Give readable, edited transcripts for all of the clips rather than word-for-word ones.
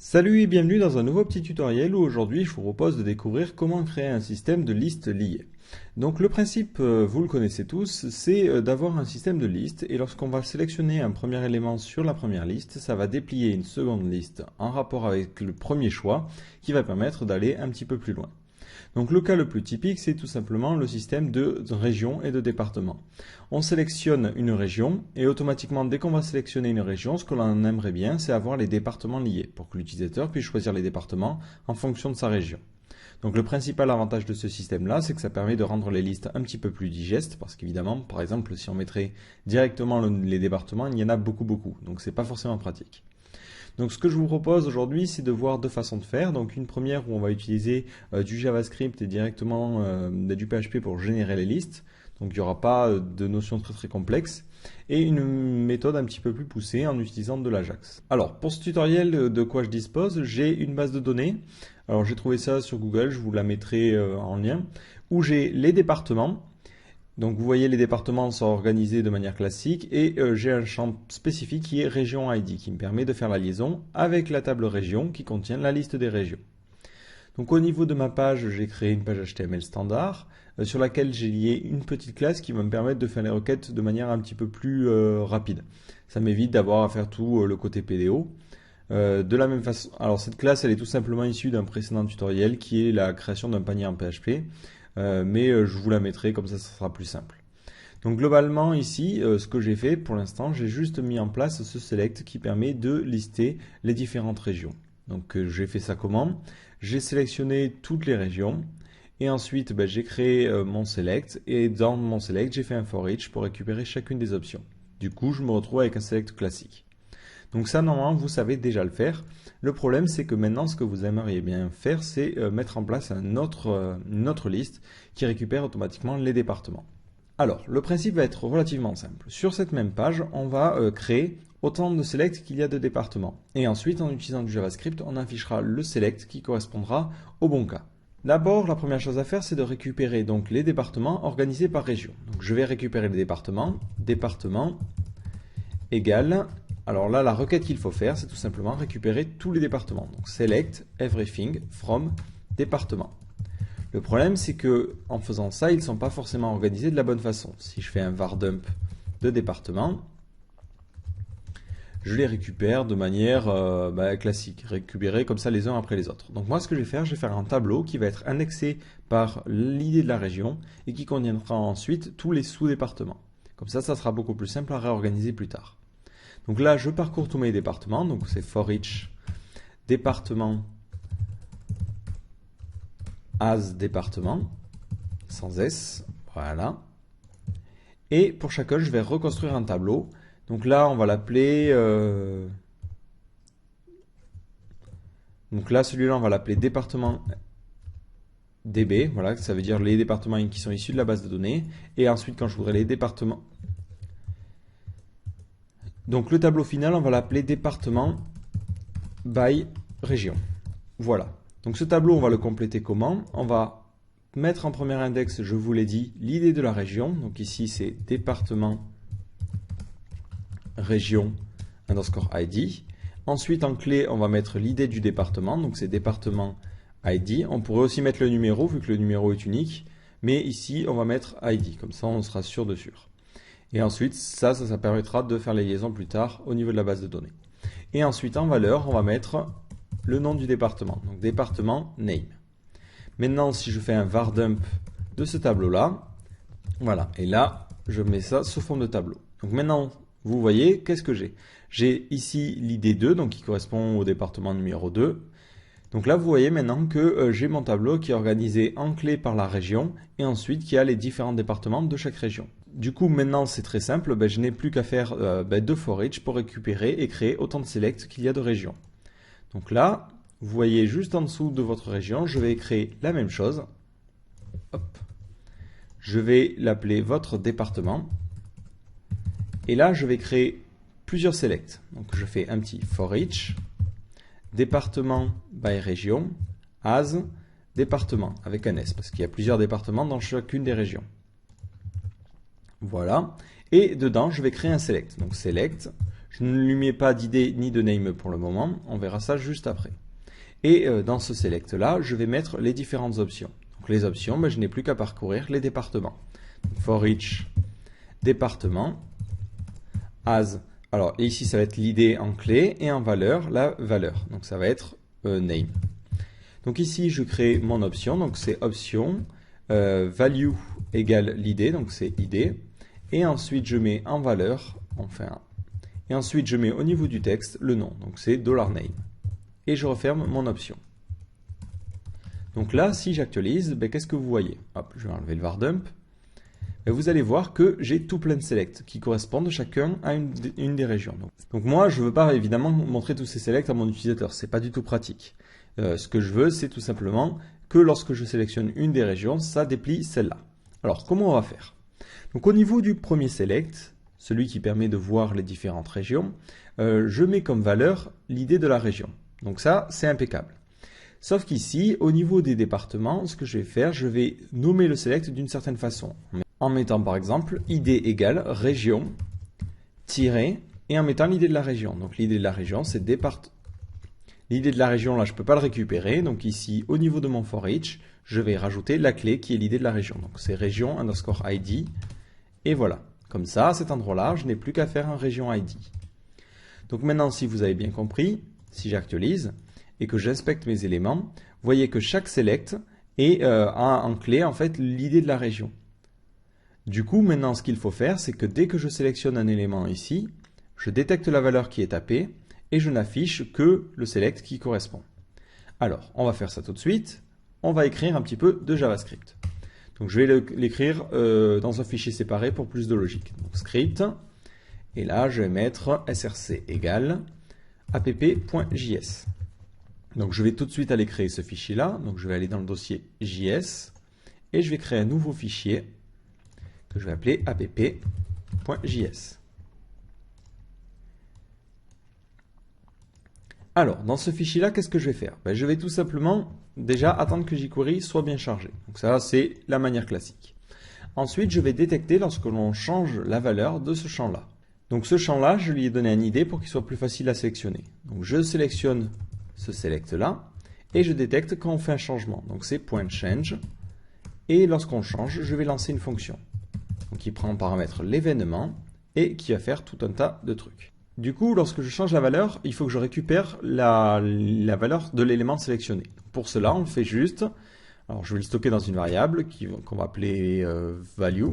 Salut et bienvenue dans un nouveau petit tutoriel où aujourd'hui je vous propose de découvrir comment créer un système de listes liées. Donc le principe, vous le connaissez tous, c'est d'avoir un système de listes et lorsqu'on va sélectionner un premier élément sur la première liste, ça va déplier une seconde liste en rapport avec le premier choix qui va permettre d'aller un petit peu plus loin. Donc le cas le plus typique, c'est tout simplement le système de régions et de départements. On sélectionne une région et automatiquement, dès qu'on va sélectionner une région, ce que l'on aimerait bien, c'est avoir les départements liés pour que l'utilisateur puisse choisir les départements en fonction de sa région. Donc le principal avantage de ce système-là, c'est que ça permet de rendre les listes un petit peu plus digestes, parce qu'évidemment, par exemple, si on mettrait directement les départements, il y en a beaucoup, donc c'est pas forcément pratique. Donc ce que je vous propose aujourd'hui, c'est de voir deux façons de faire. Donc une première où on va utiliser du JavaScript et directement du PHP pour générer les listes. Donc il n'y aura pas de notions très complexes. Et une méthode un petit peu plus poussée en utilisant de l'Ajax. Alors pour ce tutoriel, de quoi je dispose, j'ai une base de données. Alors j'ai trouvé ça sur Google, je vous la mettrai en lien. Où j'ai les départements. Donc vous voyez, les départements sont organisés de manière classique et j'ai un champ spécifique qui est région ID qui me permet de faire la liaison avec la table région qui contient la liste des régions. Donc au niveau de ma page, j'ai créé une page HTML standard sur laquelle j'ai lié une petite classe qui va me permettre de faire les requêtes de manière un petit peu plus rapide. Ça m'évite d'avoir à faire tout le côté PDO. De la même façon, alors cette classe, elle est tout simplement issue d'un précédent tutoriel qui est la création d'un panier en PHP. Mais je vous la mettrai, comme ça sera plus simple. Donc globalement ici, ce que j'ai fait pour l'instant, j'ai juste mis en place ce select qui permet de lister les différentes régions. Donc j'ai fait ça comment? J'ai sélectionné toutes les régions et ensuite j'ai créé mon select et dans mon select j'ai fait un for each pour récupérer chacune des options. Du coup je me retrouve avec un select classique. Donc ça, normalement, vous savez déjà le faire. Le problème, c'est que maintenant, ce que vous aimeriez bien faire, c'est mettre en place une autre liste qui récupère automatiquement les départements. Alors, le principe va être relativement simple. Sur cette même page, on va créer autant de select qu'il y a de départements. Et ensuite, en utilisant du JavaScript, on affichera le select qui correspondra au bon cas. D'abord, la première chose à faire, c'est de récupérer donc les départements organisés par région. Donc, je vais récupérer les département égale. Alors là, la requête qu'il faut faire, c'est tout simplement récupérer tous les départements. Donc select everything from département. Le problème, c'est que en faisant ça, ils ne sont pas forcément organisés de la bonne façon. Si je fais un var dump de département, je les récupère de manière classique, récupérer comme ça les uns après les autres. Donc moi, ce que je vais faire un tableau qui va être indexé par l'idée de la région et qui contiendra ensuite tous les sous-départements. Comme ça sera beaucoup plus simple à réorganiser plus tard. Donc là, je parcours tous mes départements. Donc c'est for each département as département, sans S. Voilà. Et pour chacun, je vais reconstruire un tableau. Donc là, on va l'appeler... Donc là, celui-là, on va l'appeler département DB. Voilà, ça veut dire les départements qui sont issus de la base de données. Et ensuite, quand je voudrais les départements... Donc le tableau final, on va l'appeler département by région. Voilà. Donc ce tableau, on va le compléter comment? On va mettre en premier index, je vous l'ai dit, l'idée de la région. Donc ici, c'est département région underscore ID. Ensuite, en clé, on va mettre l'idée du département. Donc c'est département ID. On pourrait aussi mettre le numéro, vu que le numéro est unique. Mais ici, on va mettre ID. Comme ça, on sera sûr de sûr. Et ensuite, ça permettra de faire les liaisons plus tard au niveau de la base de données. Et ensuite, en valeur, on va mettre le nom du département. Donc, département name. Maintenant, si je fais un var dump de ce tableau-là, voilà. Et là, je mets ça sous forme de tableau. Donc maintenant, vous voyez, qu'est-ce que j'ai? J'ai ici l'id 2, donc qui correspond au département numéro 2. Donc là, vous voyez maintenant que j'ai mon tableau qui est organisé en clé par la région et ensuite qui a les différents départements de chaque région. Du coup, maintenant, c'est très simple. Je n'ai plus qu'à faire deux for each pour récupérer et créer autant de select qu'il y a de régions. Donc là, vous voyez juste en dessous de votre région, je vais créer la même chose. Hop. Je vais l'appeler votre département. Et là, je vais créer plusieurs selects. Donc je fais un petit for each. Département by région, as département, avec un S, parce qu'il y a plusieurs départements dans chacune des régions. Voilà. Et dedans, je vais créer un select. Donc select, Je ne lui mets pas d'id ni de name pour le moment, on verra ça juste après. Et dans ce select là, je vais mettre les différentes options. Donc les options, je n'ai plus qu'à parcourir les départements. For each département, as, alors ici ça va être l'id en clé et en valeur, la valeur. Donc ça va être name. Donc ici je crée mon option, donc c'est option, value égale l'id, donc c'est id. Et ensuite je mets en valeur, enfin, et ensuite je mets au niveau du texte le nom, donc c'est $name. Et je referme mon option. Donc là, si j'actualise, qu'est-ce que vous voyez? Hop, je vais enlever le var dump. Vous allez voir que j'ai tout plein de selects qui correspondent chacun à une des régions. Donc moi, je ne veux pas évidemment montrer tous ces selects à mon utilisateur, c'est pas du tout pratique. Ce que je veux, c'est tout simplement que lorsque je sélectionne une des régions, ça déplie celle-là. Alors, comment on va faire? Donc au niveau du premier select, celui qui permet de voir les différentes régions, je mets comme valeur l'id de la région. Donc ça, c'est impeccable. Sauf qu'ici, au niveau des départements, ce que je vais faire, je vais nommer le select d'une certaine façon. En mettant par exemple id égale région, tiré, et en mettant l'id de la région. Donc l'id de la région, c'est département. L'id de la région, là, je ne peux pas le récupérer. Donc ici, au niveau de mon for each, je vais rajouter la clé qui est l'id de la région. Donc c'est région underscore id. Et voilà. Comme ça, à cet endroit-là, je n'ai plus qu'à faire un région id. Donc maintenant, si vous avez bien compris, si j'actualise et que j'inspecte mes éléments, vous voyez que chaque select a en clé en fait l'id de la région. Du coup, maintenant, ce qu'il faut faire, c'est que dès que je sélectionne un élément ici, je détecte la valeur qui est tapée et je n'affiche que le select qui correspond. Alors, on va faire ça tout de suite. On va écrire un petit peu de JavaScript. Donc, je vais l'écrire dans un fichier séparé pour plus de logique. Donc, script. Et là, je vais mettre src égale app.js. Donc, je vais tout de suite aller créer ce fichier-là. Donc, je vais aller dans le dossier JS et je vais créer un nouveau fichier que je vais appeler app.js. Alors, dans ce fichier-là, qu'est-ce que je vais faire? Je vais tout simplement déjà attendre que jQuery soit bien chargé. Donc ça, c'est la manière classique. Ensuite, je vais détecter lorsque l'on change la valeur de ce champ-là. Donc ce champ-là, je lui ai donné un ID pour qu'il soit plus facile à sélectionner. Donc je sélectionne ce select-là et je détecte quand on fait un changement. Donc c'est .change et lorsqu'on change, je vais lancer une fonction. Donc qui prend en paramètre l'événement et qui va faire tout un tas de trucs. Du coup, lorsque je change la valeur, il faut que je récupère la valeur de l'élément sélectionné. Pour cela, on fait juste, alors je vais le stocker dans une variable qu'on va appeler value,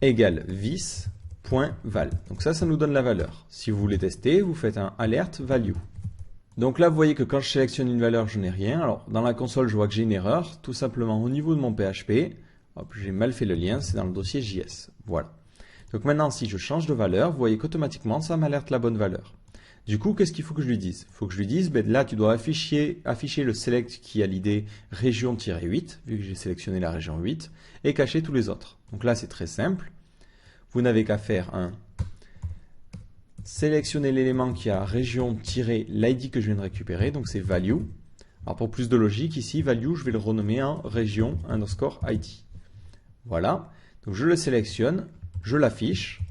égale vis.val. Donc ça nous donne la valeur. Si vous voulez tester, vous faites un alert value. Donc là, vous voyez que quand je sélectionne une valeur, je n'ai rien. Alors dans la console, je vois que j'ai une erreur, tout simplement au niveau de mon PHP. J'ai mal fait le lien, c'est dans le dossier JS. Voilà. Donc maintenant, si je change de valeur, vous voyez qu'automatiquement, ça m'alerte la bonne valeur. Du coup, qu'est-ce qu'il faut que je lui dise? Il faut que je lui dise, là, tu dois afficher le select qui a l'id région-8, vu que j'ai sélectionné la région 8, et cacher tous les autres. Donc là, c'est très simple. Vous n'avez qu'à faire un sélectionner l'élément qui a région-l'id que je viens de récupérer, donc c'est value. Alors pour plus de logique, ici, value, je vais le renommer en région underscore id. Voilà, donc je le sélectionne, je l'affiche.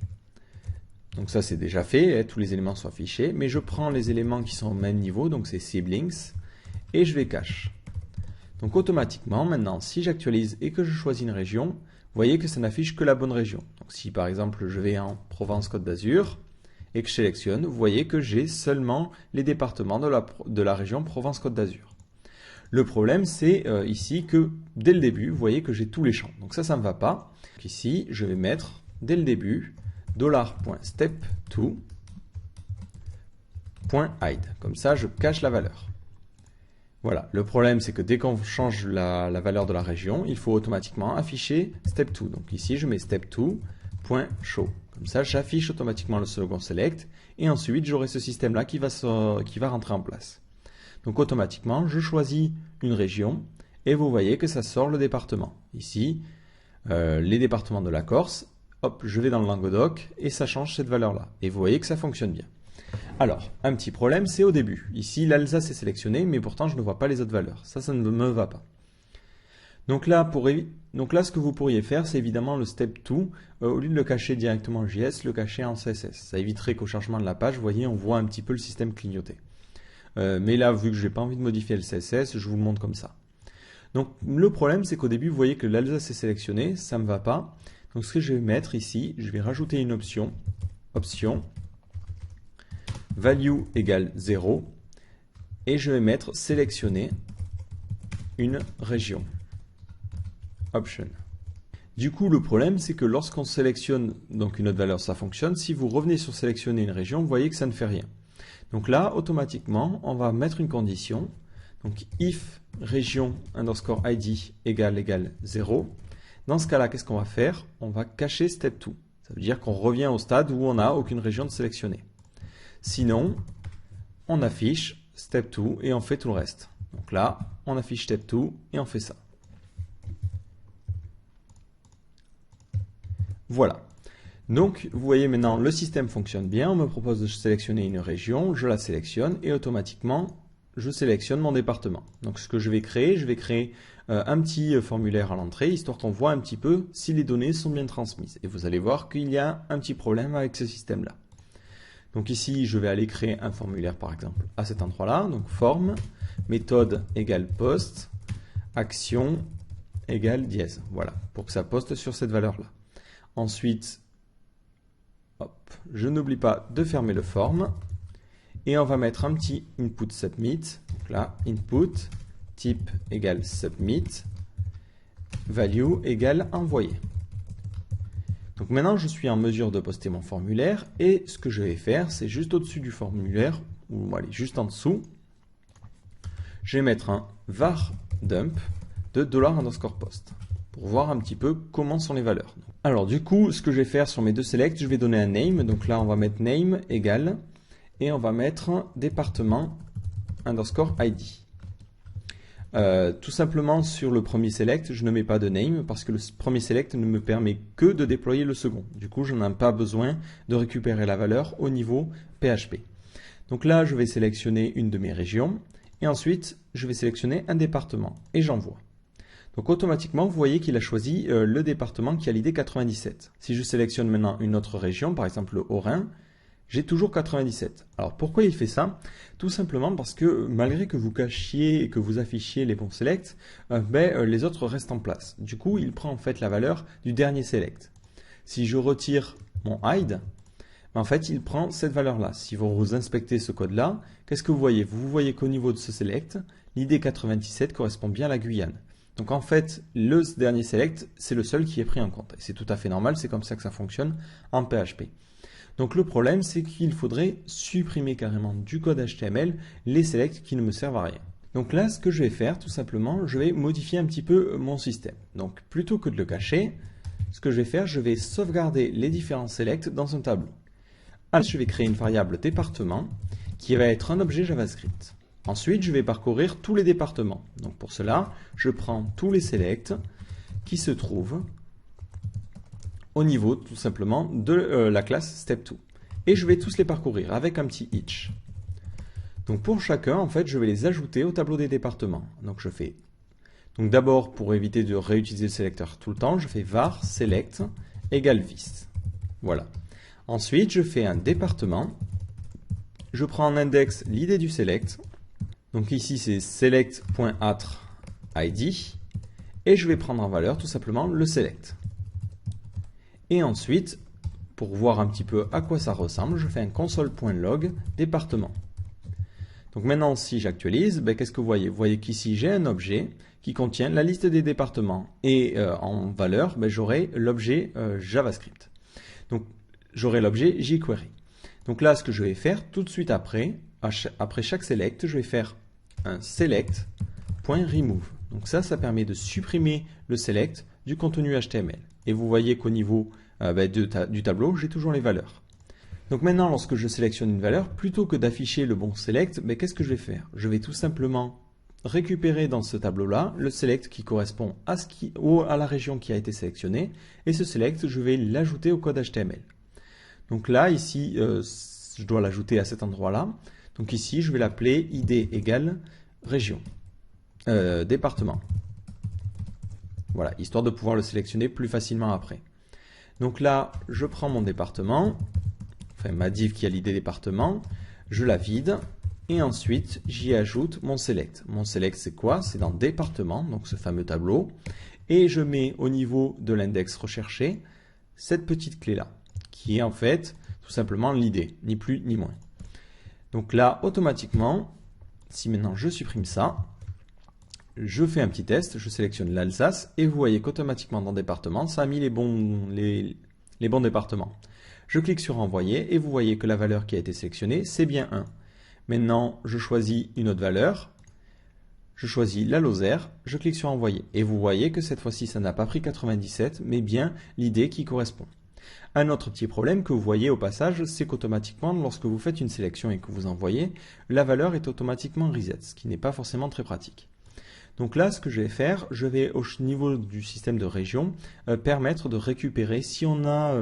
Donc ça c'est déjà fait, tous les éléments sont affichés, mais je prends les éléments qui sont au même niveau, donc c'est siblings, et je les cache. Donc automatiquement, maintenant, si j'actualise et que je choisis une région, vous voyez que ça n'affiche que la bonne région. Donc si par exemple je vais en Provence-Côte d'Azur et que je sélectionne, vous voyez que j'ai seulement les départements de la région Provence-Côte d'Azur. Le problème, c'est ici que dès le début, vous voyez que j'ai tous les champs. Donc ça ne va pas. Donc ici, je vais mettre dès le début $step2.hide. Comme ça, je cache la valeur. Voilà. Le problème, c'est que dès qu'on change la valeur de la région, il faut automatiquement afficher step2. Donc ici, je mets step2.show. Comme ça, j'affiche automatiquement le second select. Et ensuite, j'aurai ce système-là qui va rentrer en place. Donc automatiquement, je choisis une région et vous voyez que ça sort le département. Ici, les départements de la Corse, hop, je vais dans le Languedoc et ça change cette valeur-là. Et vous voyez que ça fonctionne bien. Alors, un petit problème, c'est au début. Ici, l'Alsace est sélectionné, mais pourtant, je ne vois pas les autres valeurs. Ça ne me va pas. Donc là, pour Donc là, ce que vous pourriez faire, c'est évidemment le step 2. Au lieu de le cacher directement en JS, le cacher en CSS. Ça éviterait qu'au chargement de la page, vous voyez, on voit un petit peu le système clignoter. Mais là, vu que je n'ai pas envie de modifier le CSS, je vous le montre comme ça. Donc le problème, c'est qu'au début, vous voyez que l'Alsace est sélectionné, ça ne me va pas. Donc ce que je vais mettre ici, je vais rajouter une option, option, value égale 0, et je vais mettre sélectionner une région, option. Du coup, le problème, c'est que lorsqu'on sélectionne donc une autre valeur, ça fonctionne. Si vous revenez sur sélectionner une région, vous voyez que ça ne fait rien. Donc là, automatiquement, on va mettre une condition. Donc if région underscore id égale 0. Dans ce cas-là, qu'est-ce qu'on va faire? On va cacher step 2. Ça veut dire qu'on revient au stade où on n'a aucune région de sélectionner. Sinon, on affiche step 2 et on fait tout le reste. Donc là, on affiche step 2 et on fait ça. Voilà. Donc, vous voyez maintenant, le système fonctionne bien. On me propose de sélectionner une région, je la sélectionne et automatiquement, je sélectionne mon département. Donc, ce que je vais créer un petit formulaire à l'entrée, histoire qu'on voit un petit peu si les données sont bien transmises. Et vous allez voir qu'il y a un petit problème avec ce système-là. Donc ici, je vais aller créer un formulaire, par exemple, à cet endroit-là. Donc, forme, méthode égale post, action égale dièse. Voilà, pour que ça poste sur cette valeur-là. Ensuite, hop, je n'oublie pas de fermer le form et on va mettre un petit input submit. Donc là, input type égale submit, value égale envoyer. Donc maintenant, je suis en mesure de poster mon formulaire et ce que je vais faire, c'est juste au-dessus du formulaire, ou allez, juste en dessous, je vais mettre un var dump de $_post pour voir un petit peu comment sont les valeurs. Alors du coup, ce que je vais faire sur mes deux selects, je vais donner un name. Donc là, on va mettre name égale et on va mettre département underscore ID. Tout simplement sur le premier select, je ne mets pas de name parce que le premier select ne me permet que de déployer le second. Du coup, je n'ai pas besoin de récupérer la valeur au niveau PHP. Donc là, je vais sélectionner une de mes régions et ensuite, je vais sélectionner un département et j'envoie. Donc automatiquement, vous voyez qu'il a choisi le département qui a l'ID 97. Si je sélectionne maintenant une autre région, par exemple le Haut-Rhin, j'ai toujours 97. Alors pourquoi il fait ça? Tout simplement parce que malgré que vous cachiez et que vous affichiez les bons selects, les autres restent en place. Du coup, il prend en fait la valeur du dernier select. Si je retire mon hide, en fait, il prend cette valeur-là. Si vous inspectez ce code-là, qu'est-ce que vous voyez? Vous voyez qu'au niveau de ce select, l'ID 97 correspond bien à la Guyane. Donc en fait, le dernier select, c'est le seul qui est pris en compte. Et c'est tout à fait normal, c'est comme ça que ça fonctionne en PHP. Donc le problème, c'est qu'il faudrait supprimer carrément du code HTML les selects qui ne me servent à rien. Donc là, ce que je vais faire, tout simplement, je vais modifier un petit peu mon système. Donc plutôt que de le cacher, ce que je vais faire, je vais sauvegarder les différents selects dans un tableau. Ensuite, je vais créer une variable département qui va être un objet JavaScript. Ensuite, je vais parcourir tous les départements. Donc pour cela, je prends tous les selects qui se trouvent au niveau tout simplement de la classe step2. Et je vais tous les parcourir avec un petit each. Donc pour chacun, en fait, je vais les ajouter au tableau des départements. Donc je fais, donc d'abord pour éviter de réutiliser le sélecteur tout le temps, je fais var select égale vis. Voilà. Ensuite, je fais un département. Je prends en index l'id du select. Donc ici, c'est select.atr_id et je vais prendre en valeur tout simplement le select. Et ensuite, pour voir un petit peu à quoi ça ressemble, je fais un console.log département. Donc maintenant, si j'actualise, qu'est-ce que vous voyez? Vous voyez qu'ici, j'ai un objet qui contient la liste des départements et en valeur, j'aurai l'objet JavaScript. Donc, j'aurai l'objet jQuery. Donc là, ce que je vais faire tout de suite après chaque select, je vais faire un select.remove. Donc ça permet de supprimer le select du contenu HTML. Et vous voyez qu'au niveau du tableau, j'ai toujours les valeurs. Donc maintenant, lorsque je sélectionne une valeur, plutôt que d'afficher le bon select, qu'est-ce que je vais faire? Je vais tout simplement récupérer dans ce tableau-là le select qui correspond à la région qui a été sélectionnée. Et ce select, je vais l'ajouter au code HTML. Donc là, ici, je dois l'ajouter à cet endroit-là. Donc ici, je vais l'appeler id égale région, département. Voilà, histoire de pouvoir le sélectionner plus facilement après. Donc là, je prends mon département, enfin ma div qui a l'id département, je la vide, et ensuite j'y ajoute mon select. Mon select c'est quoi? C'est dans département, donc ce fameux tableau, et je mets au niveau de l'index recherché cette petite clé là, qui est en fait tout simplement l'id, ni plus ni moins. Donc là, automatiquement, si maintenant je supprime ça, je fais un petit test, je sélectionne l'Alsace, et vous voyez qu'automatiquement dans département, ça a mis les bons départements. Je clique sur envoyer, et vous voyez que la valeur qui a été sélectionnée, c'est bien 1. Maintenant, je choisis une autre valeur, je choisis la Lozère, je clique sur envoyer, et vous voyez que cette fois-ci, ça n'a pas pris 97, mais bien l'id qui correspond. Un autre petit problème que vous voyez au passage, c'est qu'automatiquement, lorsque vous faites une sélection et que vous envoyez, la valeur est automatiquement reset, ce qui n'est pas forcément très pratique. Donc là, ce que je vais faire, je vais au niveau du système de région permettre de récupérer, si on a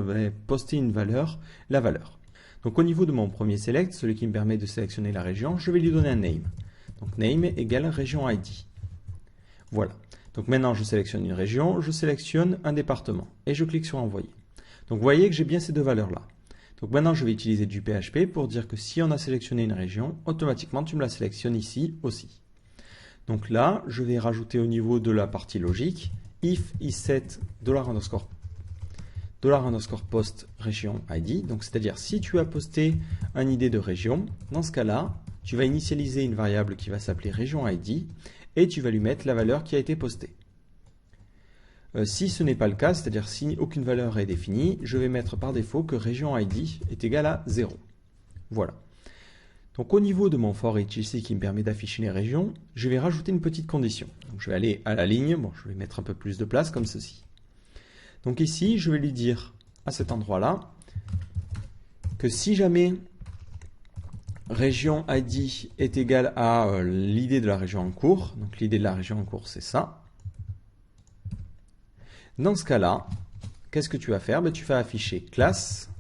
posté une valeur, la valeur. Donc au niveau de mon premier select, celui qui me permet de sélectionner la région, je vais lui donner un name. Donc name égale région ID. Voilà. Donc maintenant, je sélectionne une région, je sélectionne un département et je clique sur envoyer. Donc vous voyez que j'ai bien ces deux valeurs-là. Donc maintenant, je vais utiliser du PHP pour dire que si on a sélectionné une région, automatiquement, tu me la sélectionnes ici aussi. Donc là, je vais rajouter au niveau de la partie logique, if isEt $_post région ID. Donc c'est-à-dire si tu as posté un ID de région, dans ce cas-là, tu vas initialiser une variable qui va s'appeler région ID et tu vas lui mettre la valeur qui a été postée. Si ce n'est pas le cas, c'est-à-dire si aucune valeur est définie, je vais mettre par défaut que région ID est égal à 0. Voilà. Donc au niveau de mon for each ici qui me permet d'afficher les régions, je vais rajouter une petite condition. Donc je vais aller à la ligne, bon, je vais mettre un peu plus de place comme ceci. Donc ici, je vais lui dire à cet endroit-là que si jamais région ID est égal à l'id de la région en cours, donc l'id de la région en cours c'est ça. Dans ce cas-là, qu'est-ce que tu vas faire? Tu vas afficher classe,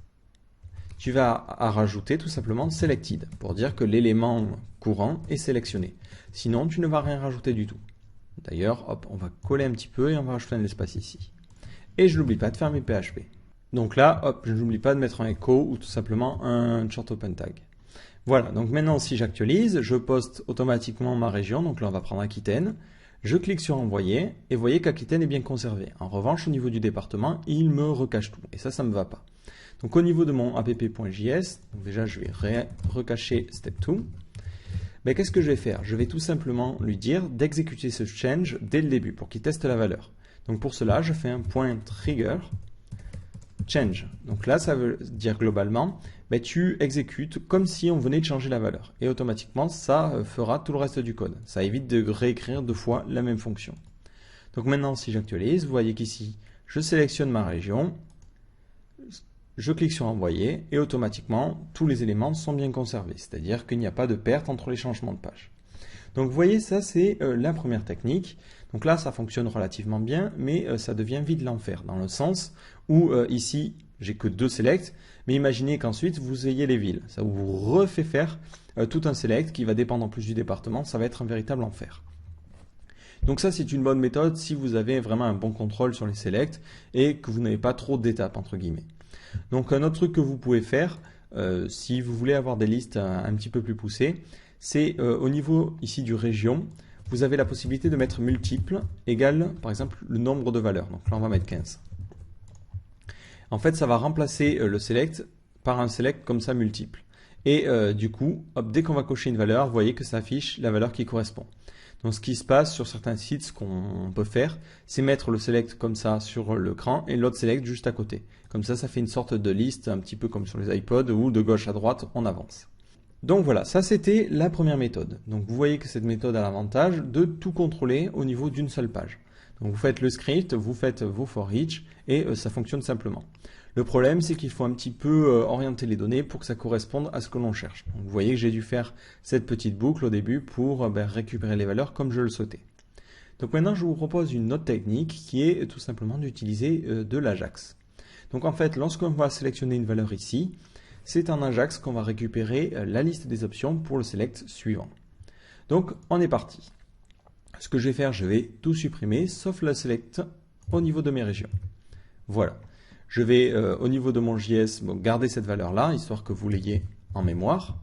tu vas rajouter tout simplement selected pour dire que l'élément courant est sélectionné. Sinon, tu ne vas rien rajouter du tout. D'ailleurs, hop, on va coller un petit peu et on va rajouter un espace ici. Et je n'oublie pas de fermer PHP. Donc là, hop, je n'oublie pas de mettre un echo ou tout simplement un short open tag. Voilà, donc maintenant si j'actualise, je poste automatiquement ma région, donc là on va prendre Aquitaine. Je clique sur envoyer et vous voyez qu'Aquitaine est bien conservé. En revanche, au niveau du département, il me recache tout et ça ne me va pas. Donc au niveau de mon app.js, déjà je vais recacher step 2. Mais qu'est-ce que je vais faire? Je vais tout simplement lui dire d'exécuter ce change dès le début pour qu'il teste la valeur. Donc pour cela, je fais un point trigger change. Donc là, ça veut dire globalement, tu exécutes comme si on venait de changer la valeur. Et automatiquement, ça fera tout le reste du code. Ça évite de réécrire deux fois la même fonction. Donc maintenant, si j'actualise, vous voyez qu'ici, je sélectionne ma région, je clique sur envoyer et automatiquement, tous les éléments sont bien conservés. C'est-à-dire qu'il n'y a pas de perte entre les changements de page. Donc vous voyez, ça c'est la première technique. Donc là, ça fonctionne relativement bien, mais ça devient vite l'enfer, dans le sens où ici, j'ai que 2 selects, mais imaginez qu'ensuite vous ayez les villes. Ça vous refait faire tout un select qui va dépendre en plus du département, ça va être un véritable enfer. Donc ça, c'est une bonne méthode si vous avez vraiment un bon contrôle sur les selects et que vous n'avez pas trop d'étapes, entre guillemets. Donc un autre truc que vous pouvez faire, si vous voulez avoir des listes un petit peu plus poussées, c'est au niveau ici du région, vous avez la possibilité de mettre multiple égale par exemple le nombre de valeurs. Donc là on va mettre 15. En fait ça va remplacer le select par un select comme ça multiple. Et du coup, hop, dès qu'on va cocher une valeur, vous voyez que ça affiche la valeur qui correspond. Donc ce qui se passe sur certains sites, ce qu'on peut faire, c'est mettre le select comme ça sur l'écran et l'autre select juste à côté. Comme ça fait une sorte de liste, un petit peu comme sur les iPods où de gauche à droite on avance. Donc voilà, ça c'était la première méthode. Donc vous voyez que cette méthode a l'avantage de tout contrôler au niveau d'une seule page. Donc vous faites le script, vous faites vos for each et ça fonctionne simplement. Le problème c'est qu'il faut un petit peu orienter les données pour que ça corresponde à ce que l'on cherche. Donc, vous voyez que j'ai dû faire cette petite boucle au début pour récupérer les valeurs comme je le souhaitais. Donc maintenant je vous propose une autre technique qui est tout simplement d'utiliser de l'Ajax. Donc en fait lorsqu'on va sélectionner une valeur ici, c'est en Ajax qu'on va récupérer la liste des options pour le select suivant. Donc on est parti. Ce que je vais faire, je vais tout supprimer sauf le select au niveau de mes régions. Voilà. Je vais, au niveau de mon JS, garder cette valeur-là, histoire que vous l'ayez en mémoire.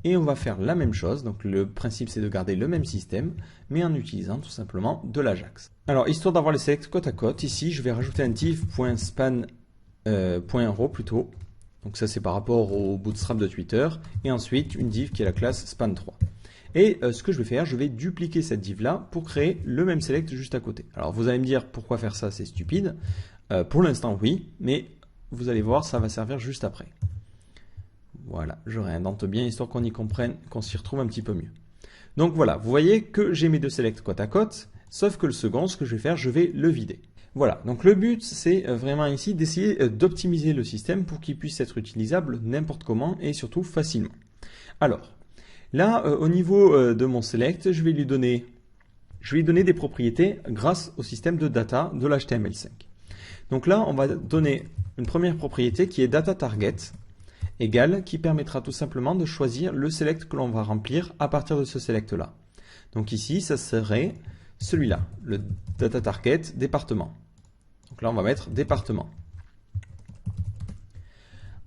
Et on va faire la même chose. Donc le principe, c'est de garder le même système, mais en utilisant tout simplement de l'Ajax. Alors, histoire d'avoir les selects côte à côte, ici, je vais rajouter un div.span.row plutôt. Donc ça, c'est par rapport au bootstrap de Twitter. Et ensuite, une div qui est la classe span3. Et ce que je vais faire, je vais dupliquer cette div-là pour créer le même select juste à côté. Alors, vous allez me dire, pourquoi faire ça, c'est stupide. Pour l'instant, oui, mais vous allez voir, ça va servir juste après. Voilà, je réindente bien, histoire qu'on y comprenne, qu'on s'y retrouve un petit peu mieux. Donc voilà, vous voyez que j'ai mes deux selects côte à côte, sauf que le second, ce que je vais faire, je vais le vider. Voilà, donc le but, c'est vraiment ici d'essayer d'optimiser le système pour qu'il puisse être utilisable n'importe comment et surtout facilement. Alors, là, au niveau de mon select, je vais lui donner des propriétés grâce au système de data de l'HTML5. Donc là, on va donner une première propriété qui est data_target égale, qui permettra tout simplement de choisir le select que l'on va remplir à partir de ce select-là. Donc ici, ça serait celui-là, le data_target département. Donc là, on va mettre département.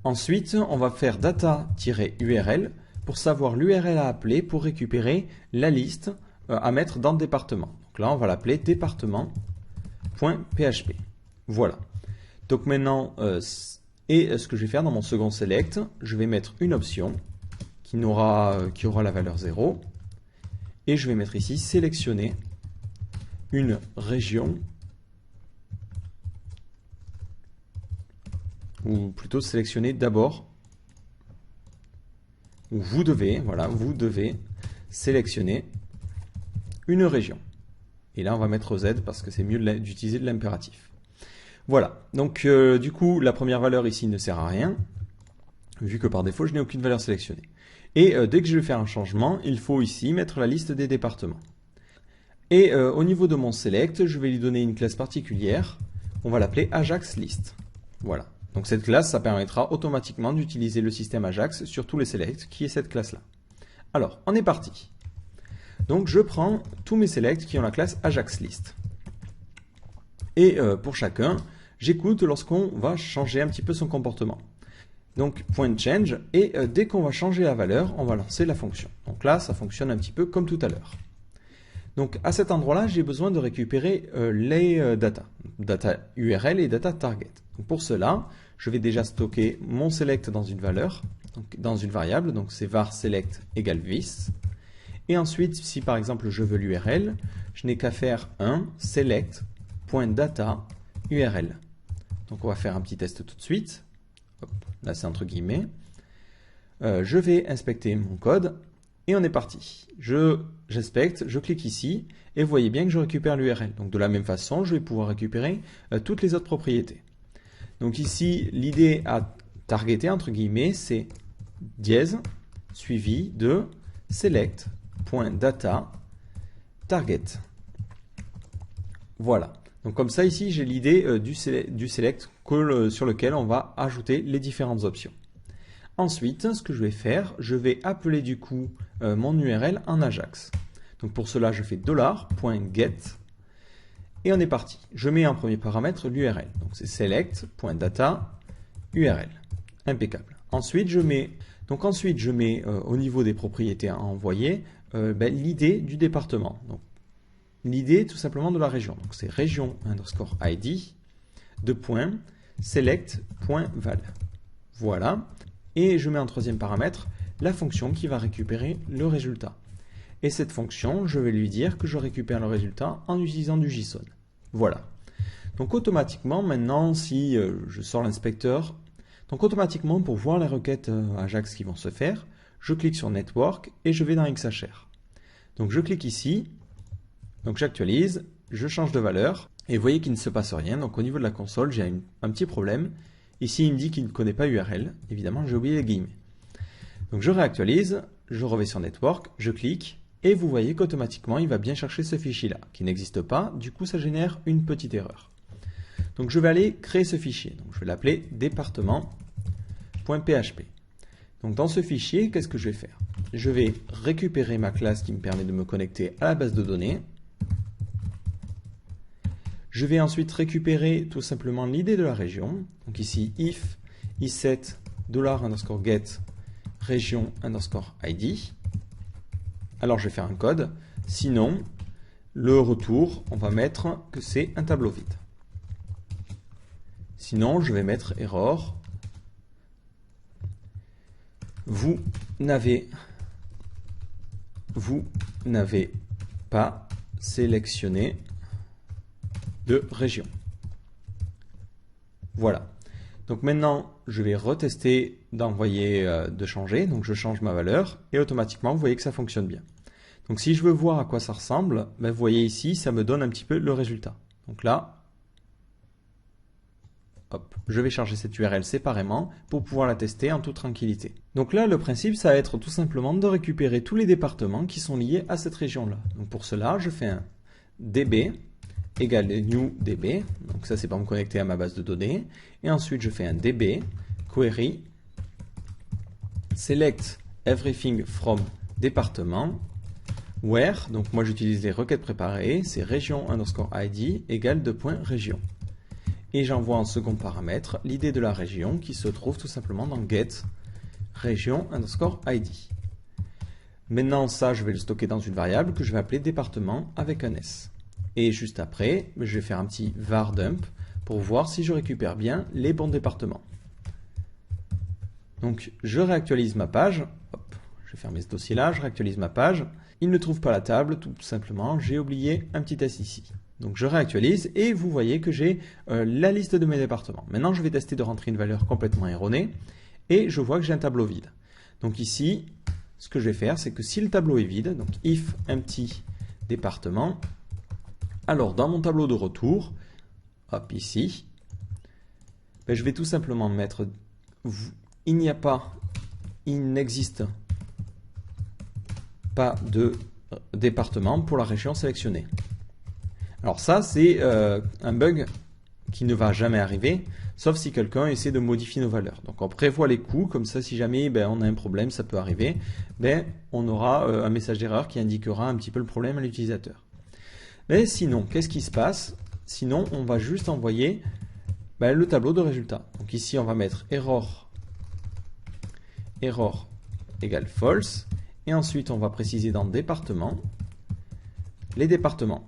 Ensuite, on va faire data-url pour savoir l'URL à appeler pour récupérer la liste à mettre dans le département. Donc là, on va l'appeler département.php. Voilà. Donc maintenant, ce que je vais faire dans mon second select, je vais mettre une option qui aura la valeur 0. Et je vais mettre ici sélectionner une région, ou plutôt sélectionner d'abord, ou vous devez sélectionner une région. Et là, on va mettre Z parce que c'est mieux d'utiliser de l'impératif. Voilà, donc du coup, la première valeur ici ne sert à rien, vu que par défaut, je n'ai aucune valeur sélectionnée. Et dès que je vais faire un changement, il faut ici mettre la liste des départements. Et au niveau de mon select, je vais lui donner une classe particulière, on va l'appeler AjaxList. Voilà, donc cette classe, ça permettra automatiquement d'utiliser le système Ajax sur tous les selects, qui est cette classe-là. Alors, on est parti. Donc je prends tous mes selects qui ont la classe AjaxList. Et pour chacun, j'écoute lorsqu'on va changer un petit peu son comportement. Donc .change, et dès qu'on va changer la valeur, on va lancer la fonction. Donc là, ça fonctionne un petit peu comme tout à l'heure. Donc à cet endroit-là, j'ai besoin de récupérer les data URL et data target. Donc, pour cela, je vais déjà stocker mon select dans une valeur, donc dans une variable, donc c'est var select égale this. Et ensuite, si par exemple je veux l'URL, je n'ai qu'à faire un select.data URL. Donc on va faire un petit test tout de suite. Hop, là c'est entre guillemets. Je vais inspecter mon code et on est parti. J'inspecte, je clique ici et vous voyez bien que je récupère l'URL. Donc de la même façon, je vais pouvoir récupérer toutes les autres propriétés. Donc ici, l'idée à targeter entre guillemets, c'est dièse suivi de select.data target. Voilà. Donc comme ça ici j'ai l'idée du select sur lequel on va ajouter les différentes options. Ensuite, ce que je vais faire, je vais appeler du coup mon URL en Ajax. Donc pour cela je fais $.get et on est parti. Je mets en premier paramètre l'URL. Donc c'est select.data URL. Impeccable. Ensuite je mets au niveau des propriétés à envoyer l'idée du département. Donc l'idée tout simplement de la région. Donc c'est region_id select.val. Voilà. Et je mets en troisième paramètre la fonction qui va récupérer le résultat. Et cette fonction, je vais lui dire que je récupère le résultat en utilisant du JSON. Voilà. Donc automatiquement, maintenant, si je sors l'inspecteur, donc automatiquement pour voir les requêtes Ajax qui vont se faire, je clique sur Network et je vais dans XHR. Donc je clique ici. Donc j'actualise, je change de valeur, et vous voyez qu'il ne se passe rien. Donc au niveau de la console, j'ai un petit problème. Ici, il me dit qu'il ne connaît pas URL. Évidemment, j'ai oublié les guillemets. Donc je réactualise, je reviens sur Network, je clique, et vous voyez qu'automatiquement, il va bien chercher ce fichier-là, qui n'existe pas. Du coup, ça génère une petite erreur. Donc je vais aller créer ce fichier. Donc je vais l'appeler département.php. Donc dans ce fichier, qu'est-ce que je vais faire? Je vais récupérer ma classe qui me permet de me connecter à la base de données. Je vais ensuite récupérer tout simplement l'id de la région. Donc ici, if iset $_get région underscore id. Alors je vais faire un code. Sinon, le retour, on va mettre que c'est un tableau vide. Sinon, je vais mettre error. Vous n'avez pas sélectionné de région. Voilà. Donc maintenant, je vais retester d'envoyer, de changer. Donc je change ma valeur et automatiquement, vous voyez que ça fonctionne bien. Donc si je veux voir à quoi ça ressemble, ben, vous voyez ici, ça me donne un petit peu le résultat. Donc là, hop, je vais charger cette URL séparément pour pouvoir la tester en toute tranquillité. Donc là, le principe, ça va être tout simplement de récupérer tous les départements qui sont liés à cette région-là. Donc pour cela, je fais un db égale new db. Donc ça, c'est pour me connecter à ma base de données. Et ensuite, je fais un db query select everything from département where, donc moi j'utilise les requêtes préparées, c'est région underscore id égale $région. Et j'envoie en second paramètre l'id de la région qui se trouve tout simplement dans get région underscore id. Maintenant ça, je vais le stocker dans une variable que je vais appeler département avec un s. Et juste après, je vais faire un petit var dump pour voir si je récupère bien les bons départements. Donc je réactualise ma page. Hop, je vais fermer ce dossier-là, je réactualise ma page. Il ne trouve pas la table, tout simplement, j'ai oublié un petit s ici. Donc je réactualise et vous voyez que j'ai la liste de mes départements. Maintenant, je vais tester de rentrer une valeur complètement erronée et je vois que j'ai un tableau vide. Donc ici, ce que je vais faire, c'est que si le tableau est vide, donc if empty département, alors dans mon tableau de retour, hop ici, ben, je vais tout simplement mettre il n'existe pas de département pour la région sélectionnée. Alors ça, c'est un bug qui ne va jamais arriver, sauf si quelqu'un essaie de modifier nos valeurs. Donc on prévoit les coûts, comme ça si jamais on a un problème, ça peut arriver, on aura un message d'erreur qui indiquera un petit peu le problème à l'utilisateur. Mais sinon, qu'est-ce qui se passe? Sinon, on va juste envoyer le tableau de résultats. Donc ici, on va mettre error égale false. Et ensuite, on va préciser dans département les départements.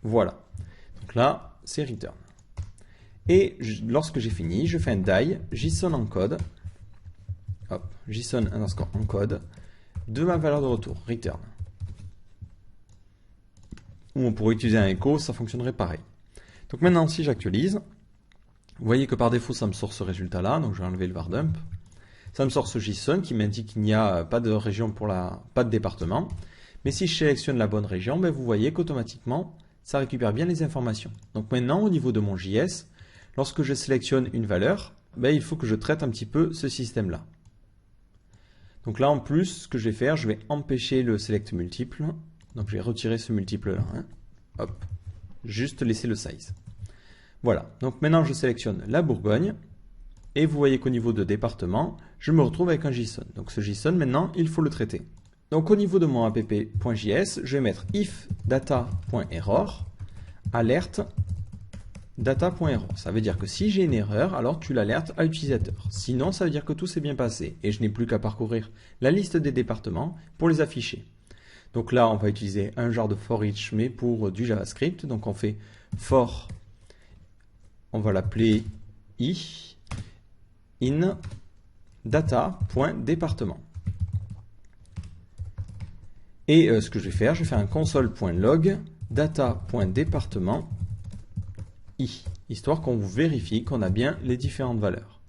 Voilà. Donc là, c'est return. Et lorsque j'ai fini, je fais un die JSON encode. Hop, JSON underscore encode de ma valeur de retour, return. Ou on pourrait utiliser un echo, ça fonctionnerait pareil. Donc maintenant, si j'actualise, vous voyez que par défaut, ça me sort ce résultat-là. Donc je vais enlever le var dump. Ça me sort ce JSON qui m'indique qu'il n'y a pas de région pas de département. Mais si je sélectionne la bonne région, vous voyez qu'automatiquement, ça récupère bien les informations. Donc maintenant, au niveau de mon JS, lorsque je sélectionne une valeur, il faut que je traite un petit peu ce système-là. Donc là, en plus, ce que je vais faire, je vais empêcher le select multiple. Donc je vais retirer ce multiple-là. Hop, juste laisser le size. Voilà, donc maintenant je sélectionne la Bourgogne. Et vous voyez qu'au niveau de département, je me retrouve avec un JSON. Donc ce JSON, maintenant, il faut le traiter. Donc au niveau de mon app.js, je vais mettre if data.error, alerte data.error. Ça veut dire que si j'ai une erreur, alors tu l'alertes à l'utilisateur. Sinon, ça veut dire que tout s'est bien passé et je n'ai plus qu'à parcourir la liste des départements pour les afficher. Donc là, on va utiliser un genre de for each, mais pour du JavaScript. Donc on fait for, on va l'appeler i in data.département. Et ce que je vais faire un console.log data.département i, histoire qu'on vérifie qu'on a bien les différentes valeurs.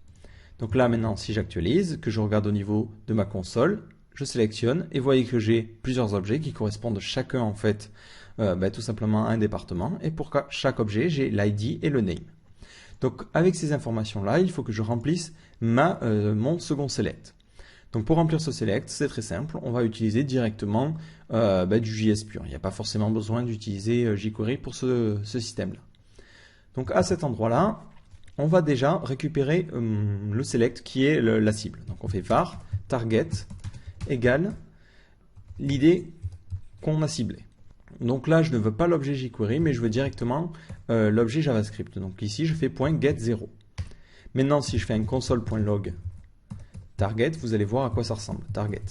Donc là maintenant, si j'actualise, que je regarde au niveau de ma console, je sélectionne et vous voyez que j'ai plusieurs objets qui correspondent chacun en fait tout simplement à un département. Et pour chaque objet, j'ai l'ID et le name. Donc avec ces informations-là, il faut que je remplisse mon second select. Donc pour remplir ce select, c'est très simple, on va utiliser directement du JS pur. Il n'y a pas forcément besoin d'utiliser jQuery pour ce système-là. Donc à cet endroit-là, on va déjà récupérer le select qui est la cible. Donc on fait var target égale l'idée qu'on a ciblée. Donc là, je ne veux pas l'objet jQuery, mais je veux directement l'objet JavaScript. Donc ici, je fais .get0. Maintenant, si je fais un console.log target, vous allez voir à quoi ça ressemble. Target.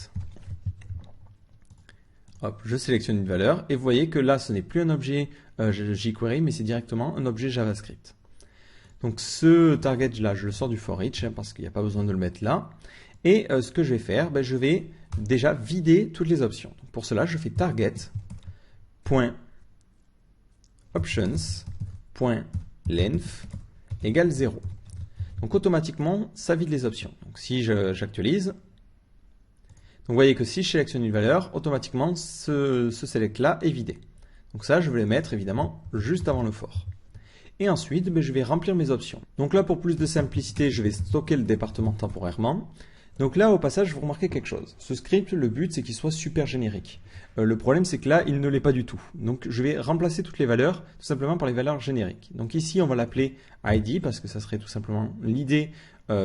Hop, je sélectionne une valeur et vous voyez que là, ce n'est plus un objet jQuery, mais c'est directement un objet JavaScript. Donc ce target là, je le sors du for each parce qu'il n'y a pas besoin de le mettre là. Et ce que je vais faire, je vais déjà vider toutes les options. Donc, pour cela, je fais target.options.length égale 0. Donc automatiquement, ça vide les options. Donc si j'actualise, donc vous voyez que si je sélectionne une valeur, automatiquement ce select là est vidé. Donc ça, je vais le mettre évidemment juste avant le for. Et ensuite, je vais remplir mes options. Donc là, pour plus de simplicité, je vais stocker le département temporairement. Donc là, au passage, vous remarquez quelque chose. Ce script, le but, c'est qu'il soit super générique. Le problème, c'est que là, il ne l'est pas du tout. Donc je vais remplacer toutes les valeurs, tout simplement par les valeurs génériques. Donc ici, on va l'appeler ID, parce que ça serait tout simplement l'idée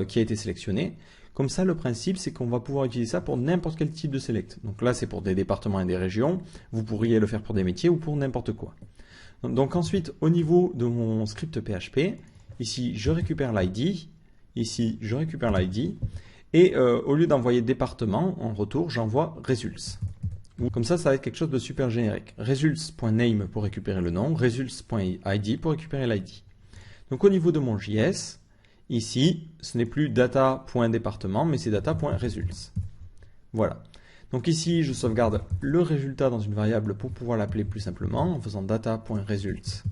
qui a été sélectionnée. Comme ça, le principe, c'est qu'on va pouvoir utiliser ça pour n'importe quel type de select. Donc là, c'est pour des départements et des régions. Vous pourriez le faire pour des métiers ou pour n'importe quoi. Donc ensuite, au niveau de mon script PHP, ici, je récupère l'ID. Ici, je récupère l'ID. Et au lieu d'envoyer département, en retour, j'envoie results. Comme ça va être quelque chose de super générique. Results.name pour récupérer le nom, results.id pour récupérer l'ID. Donc au niveau de mon JS, ici, ce n'est plus data.département, mais c'est data.results. Voilà. Donc ici, je sauvegarde le résultat dans une variable pour pouvoir l'appeler plus simplement en faisant data.results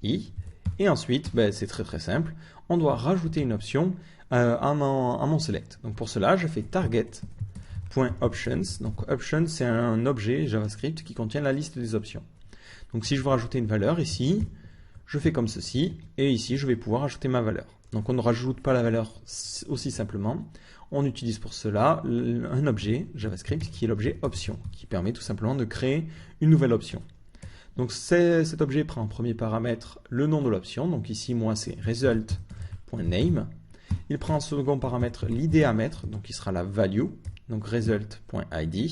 i. Et ensuite, c'est très simple, on doit rajouter une option à mon select. Donc pour cela, je fais target.options. Donc options, c'est un objet JavaScript qui contient la liste des options. Donc si je veux rajouter une valeur ici, je fais comme ceci, et ici, je vais pouvoir ajouter ma valeur. Donc on ne rajoute pas la valeur aussi simplement. On utilise pour cela un objet JavaScript qui est l'objet option, qui permet tout simplement de créer une nouvelle option. Donc cet objet prend en premier paramètre le nom de l'option. Donc ici, moi, c'est result.name. Il prend en second paramètre l'id à mettre, donc qui sera la value, donc result.id.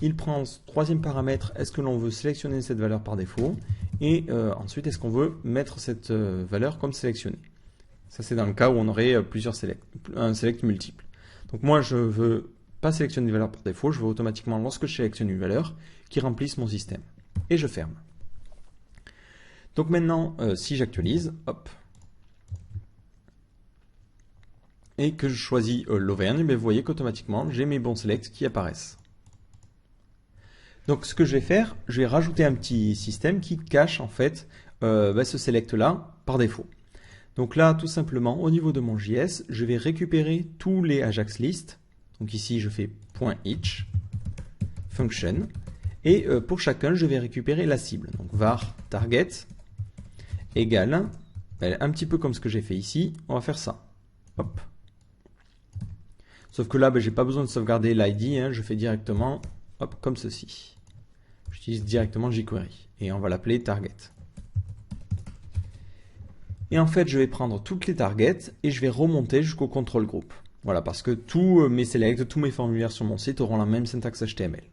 Il prend en troisième paramètre, est-ce que l'on veut sélectionner cette valeur par défaut, et ensuite, est-ce qu'on veut mettre cette valeur comme sélectionnée. Ça, c'est dans le cas où on aurait un select multiple. Donc moi, je ne veux pas sélectionner une valeur par défaut, je veux automatiquement, lorsque je sélectionne une valeur, qui remplisse mon système. Et je ferme. Donc maintenant, si j'actualise, hop, et que je choisis l'Auvergne, vous voyez qu'automatiquement, j'ai mes bons selects qui apparaissent. Donc ce que je vais faire, je vais rajouter un petit système qui cache en fait ce select-là par défaut. Donc là, tout simplement, au niveau de mon JS, je vais récupérer tous les Ajax list. Donc ici, je fais .each function. Et pour chacun, je vais récupérer la cible. Donc var target égale, un petit peu comme ce que j'ai fait ici, on va faire ça. Hop. Sauf que là, je n'ai pas besoin de sauvegarder l'ID, je fais directement, hop, comme ceci. J'utilise directement jQuery et on va l'appeler target. Et en fait, je vais prendre toutes les targets et je vais remonter jusqu'au control group. Voilà, parce que tous mes selects, tous mes formulaires sur mon site auront la même syntaxe HTML.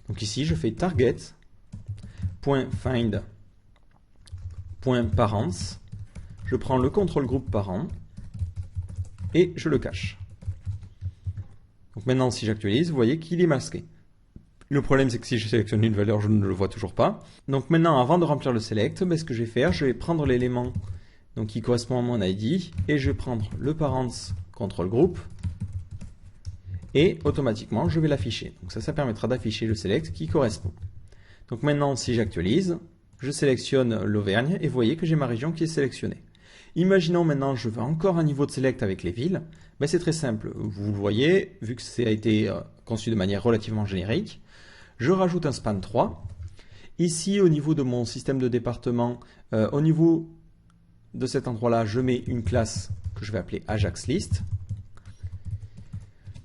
Donc ici, je fais target.find.parents. Je prends le control group parent et je le cache. Donc maintenant, si j'actualise, vous voyez qu'il est masqué. Le problème, c'est que si je sélectionne une valeur, je ne le vois toujours pas. Donc maintenant, avant de remplir le select, ce que je vais faire, je vais prendre l'élément qui correspond à mon ID et je vais prendre le parents control group et automatiquement, je vais l'afficher. Donc ça permettra d'afficher le select qui correspond. Donc maintenant, si j'actualise, je sélectionne l'Auvergne et vous voyez que j'ai ma région qui est sélectionnée. Imaginons maintenant, je veux encore un niveau de select avec les villes. C'est très simple. Vous le voyez, vu que ça a été conçu de manière relativement générique, je rajoute un span 3. Ici, au niveau de mon système de département, au niveau de cet endroit-là, je mets une classe que je vais appeler Ajax List.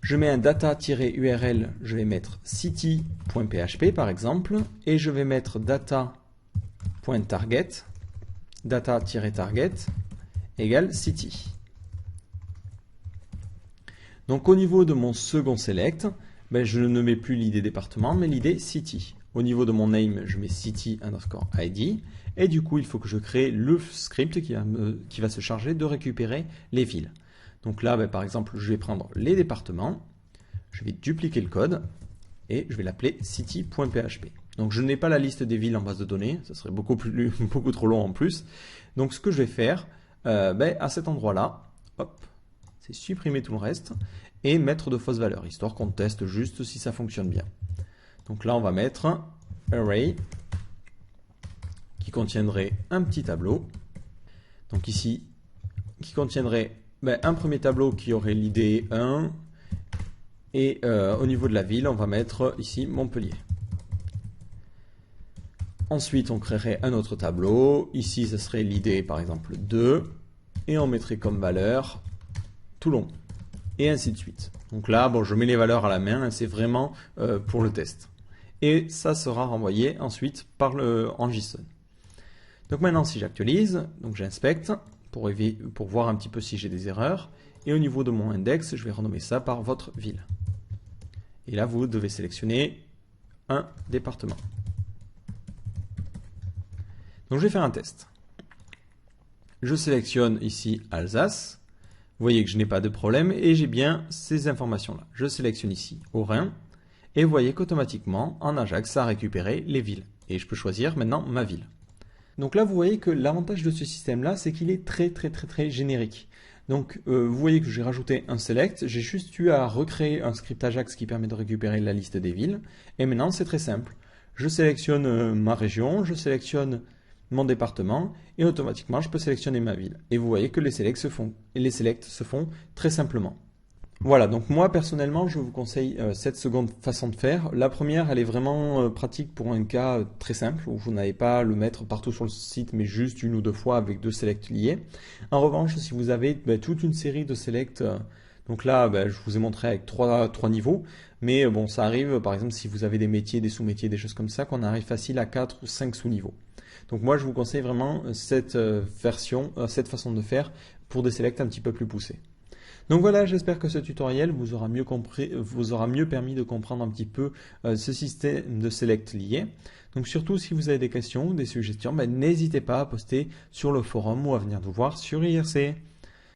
Je mets un data-url, je vais mettre city.php par exemple, et je vais mettre data.target, data-target égale city. Donc au niveau de mon second select, je ne mets plus l'id département, mais l'id city. Au niveau de mon name, je mets city_id. Et du coup, il faut que je crée le script qui va se charger de récupérer les villes. Donc là, par exemple, je vais prendre les départements. Je vais dupliquer le code et je vais l'appeler city.php. Donc je n'ai pas la liste des villes en base de données, ça serait beaucoup trop long en plus. Donc ce que je vais faire, à cet endroit-là, hop, c'est supprimer tout le reste et mettre de fausses valeurs, histoire qu'on teste juste si ça fonctionne bien. Donc là, on va mettre array qui contiendrait un petit tableau. Donc ici, qui contiendrait un premier tableau qui aurait l'id 1. Et au niveau de la ville, on va mettre ici Montpellier. Ensuite, on créerait un autre tableau. Ici, ce serait l'id par exemple 2. Et on mettrait comme valeur Toulon. Et ainsi de suite. Donc là, bon, je mets les valeurs à la main, c'est vraiment pour le test. Et ça sera renvoyé ensuite en JSON. Donc maintenant, si j'actualise, donc j'inspecte pour voir un petit peu si j'ai des erreurs. Et au niveau de mon index, je vais renommer ça par votre ville. Et là, vous devez sélectionner un département. Donc, je vais faire un test. Je sélectionne ici Alsace. Vous voyez que je n'ai pas de problème et j'ai bien ces informations-là. Je sélectionne ici Haut-Rhin. Et vous voyez qu'automatiquement, en Ajax, ça a récupéré les villes. Et je peux choisir maintenant ma ville. Donc là, vous voyez que l'avantage de ce système-là, c'est qu'il est très générique. Donc, vous voyez que j'ai rajouté un select, j'ai juste eu à recréer un script Ajax qui permet de récupérer la liste des villes. Et maintenant, c'est très simple. Je sélectionne ma région, je sélectionne mon département, et automatiquement, je peux sélectionner ma ville. Et vous voyez que les selects se font très simplement. Voilà, donc moi personnellement je vous conseille cette seconde façon de faire. La première elle est vraiment pratique pour un cas très simple où vous n'avez pas à le mettre partout sur le site mais juste une ou deux fois avec deux selects liés. En revanche si vous avez toute une série de selects, donc là je vous ai montré avec trois niveaux, mais bon ça arrive par exemple si vous avez des métiers, des sous-métiers, des choses comme ça qu'on arrive facile à 4 ou 5 sous-niveaux. Donc moi je vous conseille vraiment cette façon de faire pour des selects un petit peu plus poussés. Donc voilà, j'espère que ce tutoriel vous aura mieux permis de comprendre un petit peu ce système de select lié. Donc surtout si vous avez des questions ou des suggestions, n'hésitez pas à poster sur le forum ou à venir nous voir sur IRC.